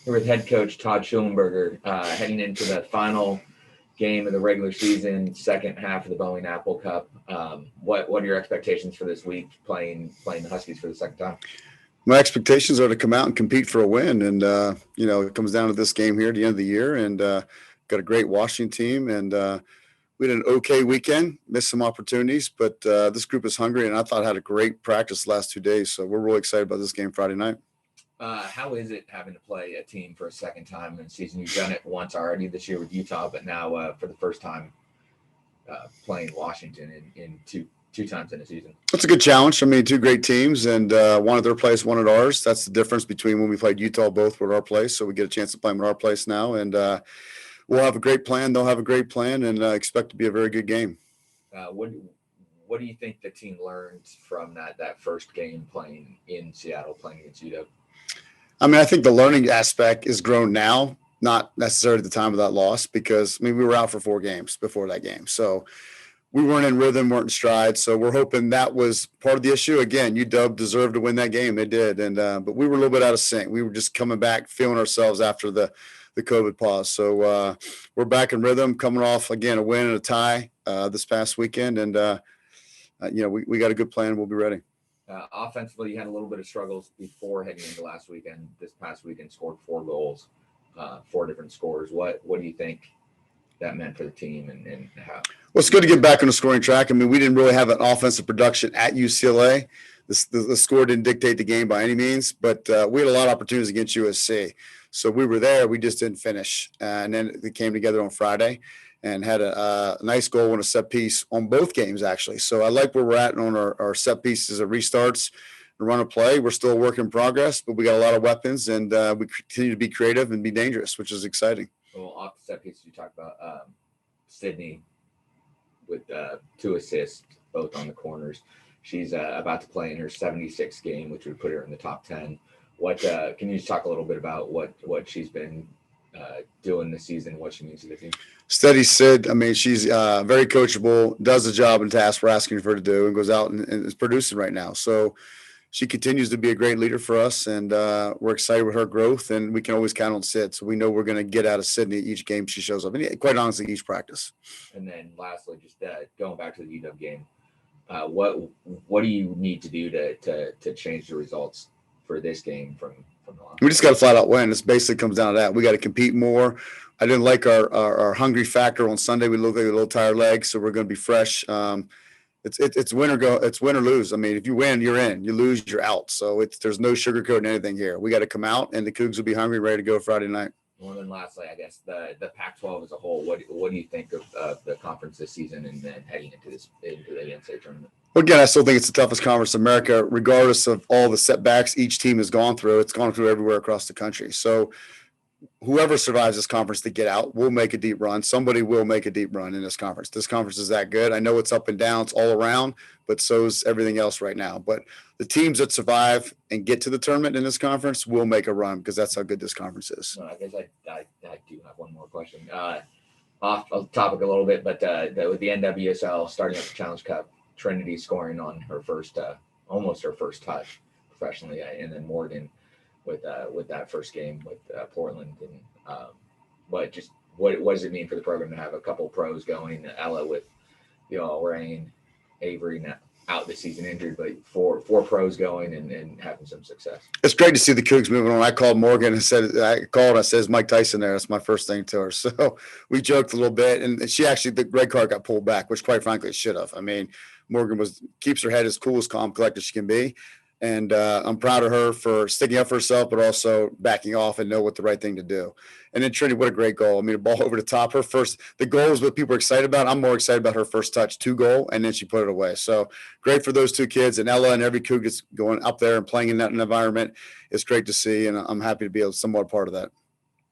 Here with head coach Todd Shulenberger, heading into the final game of the regular season, second half of the Boeing Apple Cup. What are your expectations for this week playing the Huskies for the second time? My expectations are to come out and compete for a win, and it comes down to this game here at the end of the year, and got a great Washington team, and we had an okay weekend, missed some opportunities, but this group is hungry, and I thought I had a great practice the last 2 days, so we're really excited about this game Friday night. How is it having to play a team for a second time in the season? You've done it once already this year with Utah, but now for the first time playing Washington in two times in a season. That's a good challenge. I mean, two great teams, and one at their place, one at ours. That's the difference between when we played Utah, both were at our place, so we get a chance to play them at our place now, and we'll have a great plan. They'll have a great plan, and expect to be a very good game. What do you think the team learned from that first game playing in Seattle, playing against UW? I mean, I think the learning aspect is grown now, not necessarily at the time of that loss, because, I mean, we were out for 4 games before that game. So we weren't in rhythm, weren't in stride. So we're hoping that was part of the issue. Again, UW deserved to win that game. They did. And but we were a little bit out of sync. We were just coming back, feeling ourselves after the COVID pause. So we're back in rhythm, coming off, again, a win and a tie this past weekend. And, we got a good plan. We'll be ready. Offensively, you had a little bit of struggles before heading into last weekend. This past weekend, scored 4 goals, 4 different scores. What do you think that meant for the team and how? Well, it's good to get back on the scoring track. I mean, we didn't really have an offensive production at UCLA. The score didn't dictate the game by any means, but we had a lot of opportunities against USC. So we were there. We just didn't finish. And then they came together on Friday and had a nice goal and a set piece on both games, actually. So I like where we're at on our set pieces of restarts and run of play. We're still a work in progress, but we got a lot of weapons, and we continue to be creative and be dangerous, which is exciting. Well, off the set pieces, you talked about Sydney with 2 assists, both on the corners. She's about to play in her 76th game, which would put her in the top 10. What can you just talk a little bit about what she's been doing this season, what she means to the team? Steady Sid. I mean, she's very coachable, does the job and task we're asking her to do, and goes out and is producing right now. So she continues to be a great leader for us, and we're excited with her growth, and we can always count on Sid. So we know we're going to get out of Sydney each game she shows up, and quite honestly, each practice. And then lastly, just going back to the UW game, what do you need to do to change the results for this game from the last? We just got to flat out win. This basically comes down to that. We got to compete more. I didn't like our hungry factor on Sunday. We looked like a little tired legs, so we're going to be fresh. It's win or go. It's win or lose. I mean, if you win, you're in. You lose, you're out. So there's no sugarcoating anything here. We got to come out, and the Cougs will be hungry, ready to go Friday night. Well, and then lastly, I guess the Pac-12 as a whole. What do you think of the conference this season, and then heading into the NCAA tournament? Well, again, I still think it's the toughest conference in America, regardless of all the setbacks each team has gone through. It's gone through everywhere across the country. So whoever survives this conference to get out will make a deep run. Somebody will make a deep run in this conference. This conference is that good. I know it's up and down. It's all around, but so is everything else right now. But the teams that survive and get to the tournament in this conference will make a run, because that's how good this conference is. I guess I do have one more question. Off topic a little bit, but with the NWSL starting up the Challenge Cup, Trinity scoring on her first, almost her first touch professionally, and then Morgan with that first game with Portland. And what does it mean for the program to have a couple pros going? Ella with Rain, Avery now out this season injured, but four pros going and having some success. It's great to see the Cougs moving on. I called Morgan and said, I said, is Mike Tyson there? That's my first thing to her. So we joked a little bit, and she actually, the red card got pulled back, which quite frankly it should have. I mean, Morgan keeps her head as cool, as calm, collected as she can be. And I'm proud of her for sticking up for herself, but also backing off and know what the right thing to do. And then Trinity, what a great goal. I mean, a ball over the top. The goal is what people are excited about. I'm more excited about her first touch, 2 goal, and then she put it away. So great for those 2 kids. And Ella and every Coug that's going up there and playing in that environment. It's great to see, and I'm happy to be somewhat part of that.